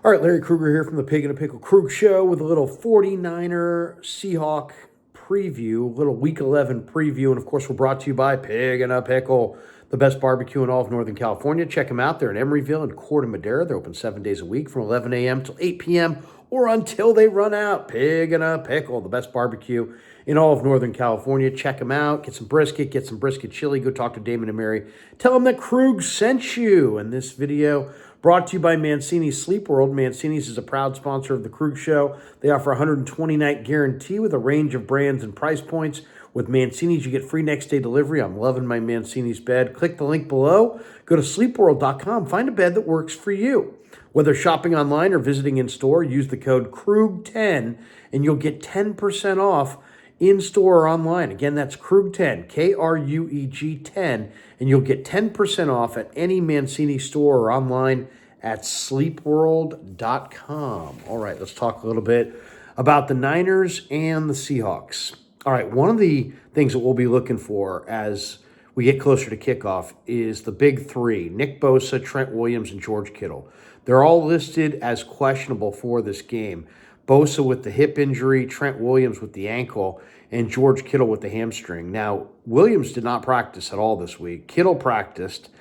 All right, Larry Krueger here from the Pig in a Pickle Krug Show with a little 49er Seahawk preview, little Week 11 preview. And of course, we're brought to you by Pig in a Pickle, the best barbecue in all of Northern California. Check them out. They're in Emeryville and Corte Madera. They're open 7 days a week from 11 a.m. till 8 p.m. or until they run out. Pig in a Pickle, the best barbecue in all of Northern California. Check them out. Get some brisket chili. Go talk to Damon and Mary. Tell them that Krug sent you. And this video brought to you by Mancini's Sleep World. Mancini's is a proud sponsor of the Krug Show. They offer a 120-night guarantee with a range of brands and price points. With Mancini's, you get free next-day delivery. I'm loving my Mancini's bed. Click the link below. Go to sleepworld.com. Find a bed that works for you. Whether shopping online or visiting in-store, use the code KRUG10, and you'll get 10% off in-store or online. Again, that's KRUG10, K-R-U-E-G 10, and you'll get 10% off at any Mancini store or online at sleepworld.com. All right, let's talk a little bit about the Niners and the Seahawks. All right, one of the things that we'll be looking for as we get closer to kickoff is the big three: Nick Bosa, Trent Williams, and George Kittle. They're all listed as questionable for this game. Bosa with the hip injury, Trent Williams with the ankle, and George Kittle with the hamstring. Now, Williams did not practice at all this week. Kittle practiced.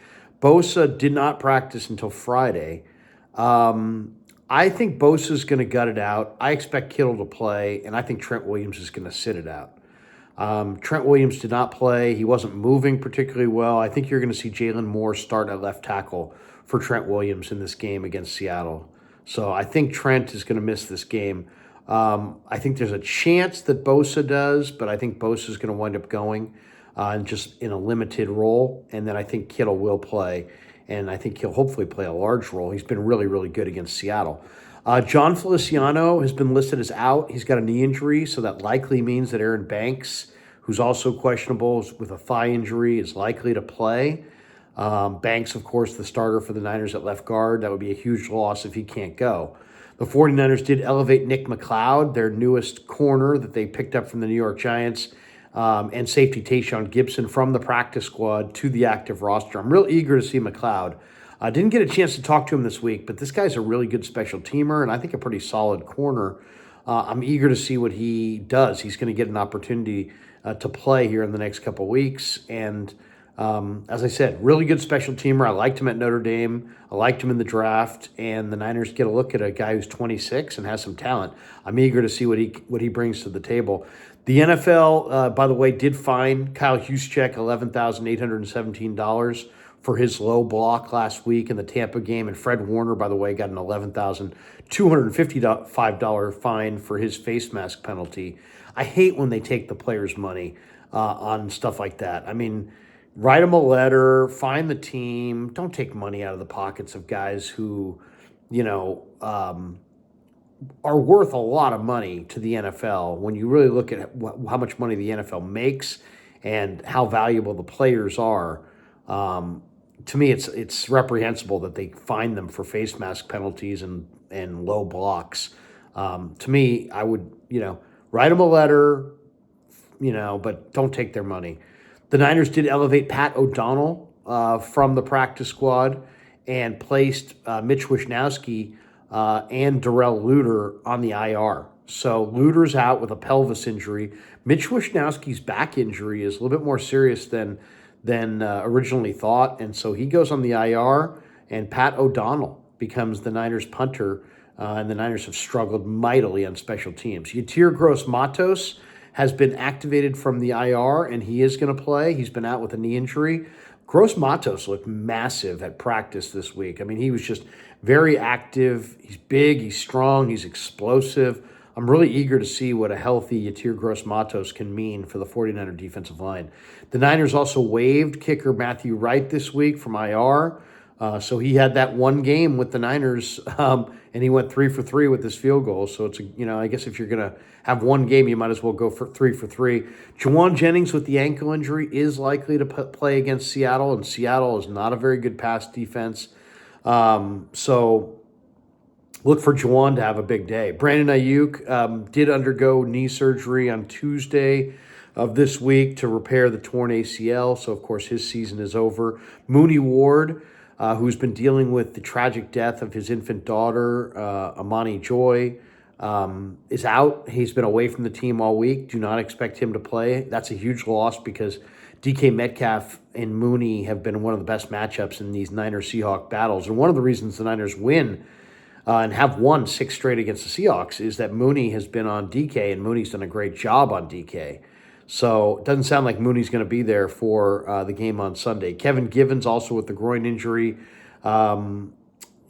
Bosa did not practice until Friday. I think Bosa is going to gut it out. I expect Kittle to play, and I think Trent Williams is going to sit it out. Trent Williams did not play. He wasn't moving particularly well. I think you're going to see Jalen Moore start at left tackle for Trent Williams in this game against Seattle. So I think Trent is going to miss this game. I think there's a chance that Bosa does, but I think Bosa is going to wind up going just in a limited role. And then I think Kittle will play, and I think he'll hopefully play a large role. He's been really, really good against Seattle. John Feliciano has been listed as out. He's got a knee injury, so that likely means that Aaron Banks, who's also questionable with a thigh injury, is likely to play. Banks, of course, the starter for the Niners at left guard. That would be a huge loss if he can't go. The 49ers did elevate Nick McLeod, their newest corner that they picked up from the New York Giants, and safety Tayshaun Gibson from the practice squad to the active roster. I'm real eager to see McLeod. I didn't get a chance to talk to him this week, but this guy's a really good special teamer and I think a pretty solid corner. I'm eager to see what he does. He's going to get an opportunity to play here in the next couple weeks. And as I said, really good special teamer. I liked him at Notre Dame. I liked him in the draft. And the Niners get a look at a guy who's 26 and has some talent. I'm eager to see what he brings to the table. The NFL, by the way, did fine Kyle Juszczyk $11,817 for his low block last week in the Tampa game. And Fred Warner, by the way, got an $11,255 fine for his face mask penalty. I hate when they take the players' money on stuff like that. I mean, write them a letter, find the team. Don't take money out of the pockets of guys who, are worth a lot of money to the NFL when you really look at how much money the NFL makes and how valuable the players are. To me, it's reprehensible that they fine them for face mask penalties and low blocks. To me, I would, write them a letter, but don't take their money. The Niners did elevate Pat O'Donnell from the practice squad and placed Mitch Wishnowsky and Darrell Luter on the IR. So Luter's out with a pelvis injury. Mitch Wishnowsky's back injury is a little bit more serious than originally thought, and so he goes on the IR, and Pat O'Donnell becomes the Niners punter, and the Niners have struggled mightily on special teams. Yetur Gross-Matos has been activated from the IR, and he is going to play. He's been out with a knee injury. Gross-Matos looked massive at practice this week. I mean, he was just very active. He's big, he's strong, he's explosive. I'm really eager to see what a healthy Yetur Gross-Matos can mean for the 49er defensive line. The Niners also waived kicker Matthew Wright this week from IR. So he had that one game with the Niners, and he went 3 for 3 with his field goal. So it's, I guess if you're going to have one game, you might as well go for 3 for 3. Juwan Jennings with the ankle injury is likely to play against Seattle, and Seattle is not a very good pass defense. So look for Juwan to have a big day. Brandon Ayuk did undergo knee surgery on Tuesday of this week to repair the torn ACL. So, of course, his season is over. Mooney Ward who's been dealing with the tragic death of his infant daughter, Amani Joy, is out. He's been away from the team all week. Do not expect him to play. That's a huge loss because DK Metcalf and Mooney have been one of the best matchups in these Niners-Seahawks battles. And one of the reasons the Niners win and have won 6 straight against the Seahawks is that Mooney has been on DK, and Mooney's done a great job on DK. So it doesn't sound like Mooney's going to be there for the game on Sunday. Kevin Givens, also with the groin injury,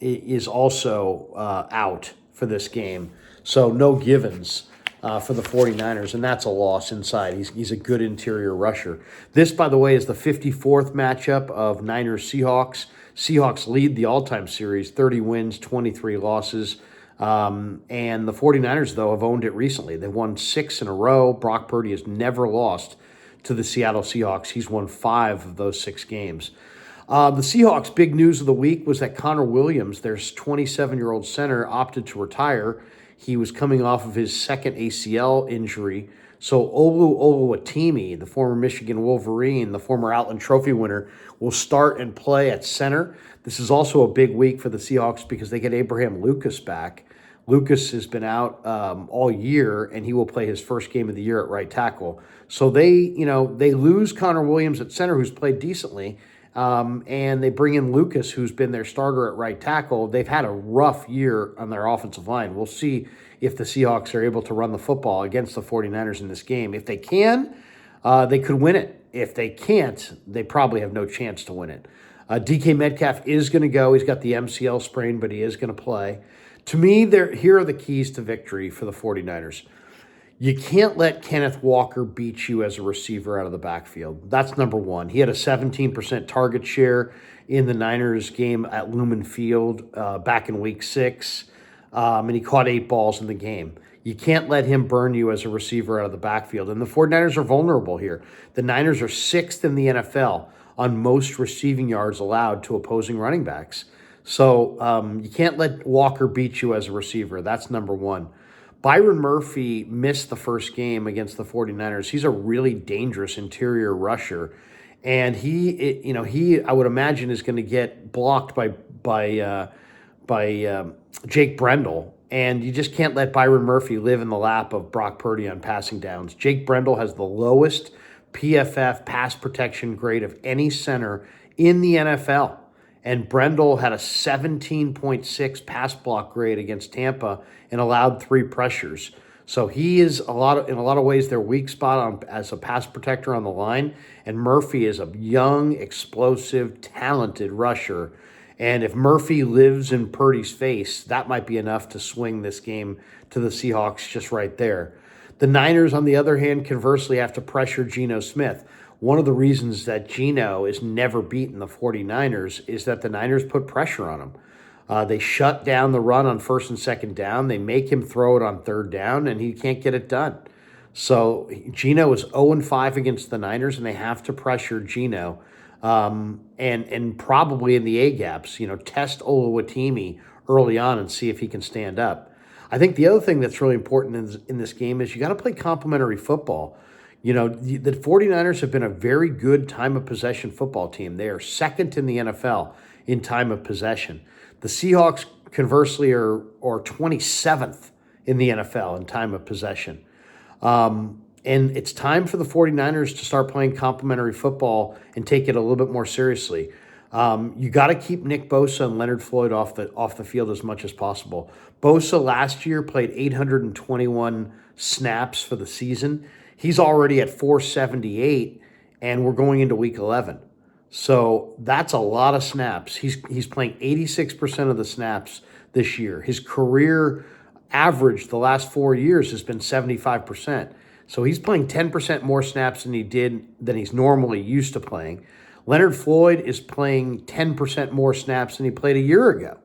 is also out for this game. So no Givens for the 49ers, and that's a loss inside. He's a good interior rusher. This, by the way, is the 54th matchup of Niners-Seahawks. Seahawks lead the all-time series, 30 wins, 23 losses. And the 49ers, though, have owned it recently. They've won 6 in a row. Brock Purdy has never lost to the Seattle Seahawks. He's won 5 of those 6 games. The Seahawks' big news of the week was that Connor Williams, their 27-year-old center, opted to retire. He was coming off of his second ACL injury. So Olu Oluwatimi, the former Michigan Wolverine, the former Outland Trophy winner, will start and play at center. This is also a big week for the Seahawks because they get Abraham Lucas back. Lucas has been out all year, and he will play his first game of the year at right tackle. So they lose Connor Williams at center, who's played decently, and they bring in Lucas, who's been their starter at right tackle. They've had a rough year on their offensive line. We'll see if the Seahawks are able to run the football against the 49ers in this game. If they can, they could win it. If they can't, they probably have no chance to win it. DK Metcalf is going to go. He's got the MCL sprain, but he is going to play. To me, here are the keys to victory for the 49ers. You can't let Kenneth Walker beat you as a receiver out of the backfield. That's number one. He had a 17% target share in the Niners game at Lumen Field back in week 6, and he caught 8 balls in the game. You can't let him burn you as a receiver out of the backfield. And the 49ers are vulnerable here. The Niners are 6th in the NFL on most receiving yards allowed to opposing running backs. So you can't let Walker beat you as a receiver. That's number one. Byron Murphy missed the first game against the 49ers. He's a really dangerous interior rusher. And he I would imagine is going to get blocked by Jake Brendel. And you just can't let Byron Murphy live in the lap of Brock Purdy on passing downs. Jake Brendel has the lowest PFF pass protection grade of any center in the NFL. And Brendel had a 17.6 pass block grade against Tampa and allowed 3 pressures. So he is in a lot of ways their weak spot as a pass protector on the line. And Murphy is a young, explosive, talented rusher. And if Murphy lives in Purdy's face, that might be enough to swing this game to the Seahawks just right there. The Niners, on the other hand, conversely have to pressure Geno Smith. One of the reasons that Geno is never beaten the 49ers is that the Niners put pressure on him. They shut down the run on first and second down. They make him throw it on third down, and he can't get it done. So Geno is 0-5 against the Niners, and they have to pressure Geno. And probably in the A-gaps, test Oluwatimi early on and see if he can stand up. I think the other thing that's really important in this game is you got to play complementary football. The 49ers have been a very good time of possession football team. They are second in the NFL in time of possession. The Seahawks, conversely, are 27th in the NFL in time of possession. And it's time for the 49ers to start playing complementary football and take it a little bit more seriously. You got to keep Nick Bosa and Leonard Floyd off the field as much as possible. Bosa last year played 821 snaps for the season. He's already at 478, and we're going into week 11. So that's a lot of snaps. He's playing 86% of the snaps this year. His career average the last 4 years has been 75%. So he's playing 10% more snaps than he's normally used to playing. Leonard Floyd is playing 10% more snaps than he played a year ago.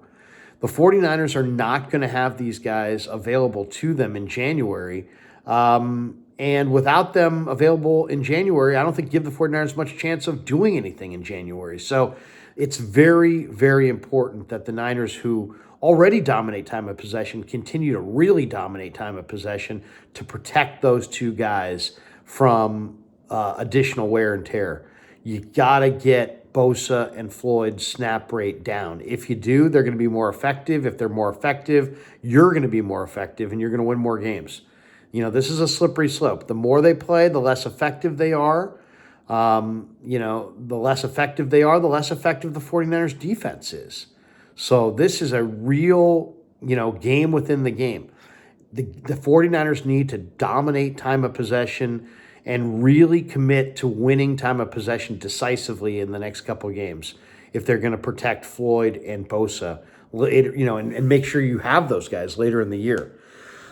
The 49ers are not going to have these guys available to them in January. And without them available in January, I don't think give the 49ers much chance of doing anything in January. So it's very, very important that the Niners, who already dominate time of possession, continue to really dominate time of possession to protect those two guys from additional wear and tear. You got to get get Bosa and Floyd's snap rate down. If you do, they're going to be more effective. If they're more effective, you're going to be more effective, and you're going to win more games. This is a slippery slope. The more they play, the less effective they are. The less effective they are, the less effective the 49ers defense is. So this is a real, game within the game. The 49ers need to dominate time of possession and really commit to winning time of possession decisively in the next couple of games if they're going to protect Floyd and Bosa later, and make sure you have those guys later in the year.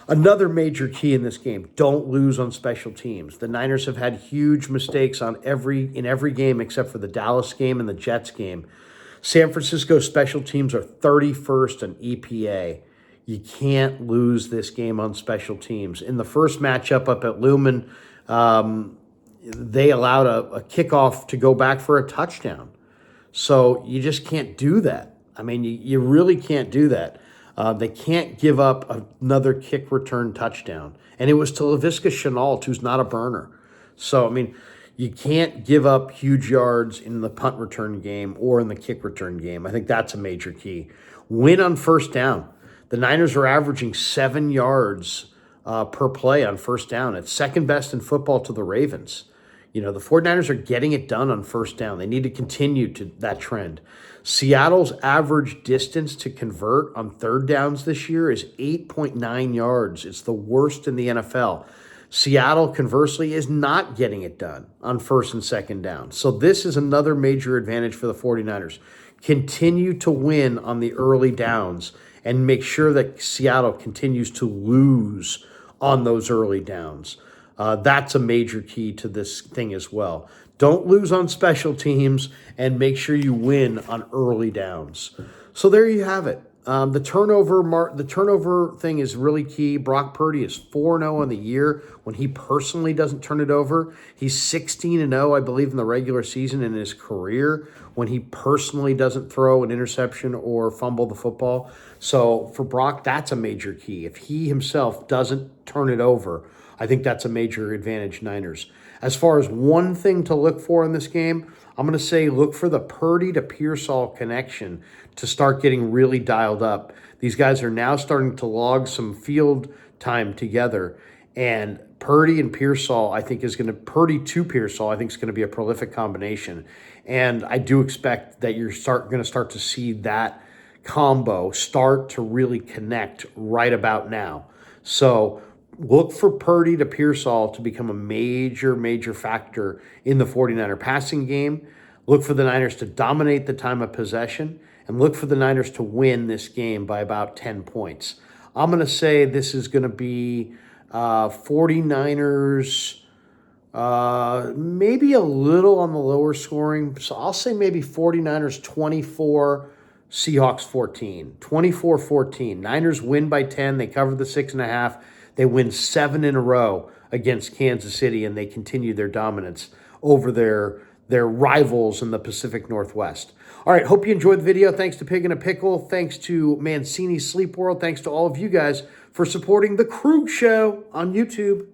Another major key in this game, don't lose on special teams. The Niners have had huge mistakes in every game except for the Dallas game and the Jets game. San Francisco special teams are 31st in EPA. You can't lose this game on special teams. In the first matchup up at Lumen, they allowed a kickoff to go back for a touchdown. So you just can't do that. I mean, you really can't do that. They can't give up another kick return touchdown. And it was to Laviska Shenault, who's not a burner. So, you can't give up huge yards in the punt return game or in the kick return game. I think that's a major key. Win on first down. The Niners are averaging 7 yards per play on first down. It's second best in football to the Ravens. The 49ers are getting it done on first down. They need to continue to that trend. Seattle's average distance to convert on third downs this year is 8.9 yards. It's the worst in the NFL. Seattle, conversely, is not getting it done on first and second down. So this is another major advantage for the 49ers. Continue to win on the early downs and make sure that Seattle continues to lose on those early downs. That's a major key to this thing as well. Don't lose on special teams and make sure you win on early downs. So there you have it. The turnover thing is really key. Brock Purdy is 4-0 on the year when he personally doesn't turn it over. He's 16-0, I believe, in the regular season in his career when he personally doesn't throw an interception or fumble the football. So for Brock, that's a major key. If he himself doesn't turn it over, I think that's a major advantage, Niners. As far as one thing to look for in this game, I'm going to say look for the Purdy to Pearsall connection to start getting really dialed up. These guys are now starting to log some field time together, and Purdy to Pearsall, I think is going to be a prolific combination. And I do expect that you're going to start to see that combo start to really connect right about now. So look for Purdy to Pearsall to become a major, major factor in the 49er passing game. Look for the Niners to dominate the time of possession, and look for the Niners to win this game by about 10 points. I'm going to say this is going to be 49ers, maybe a little on the lower scoring. So I'll say maybe 49ers 24, Seahawks 14. 24-14. Niners win by 10. They cover the 6.5. They win 7 in a row against Kansas City, and they continue their dominance over their rivals in the Pacific Northwest. All right, hope you enjoyed the video. Thanks to Pig and a Pickle. Thanks to Mancini's Sleep World. Thanks to all of you guys for supporting The Krug Show on YouTube.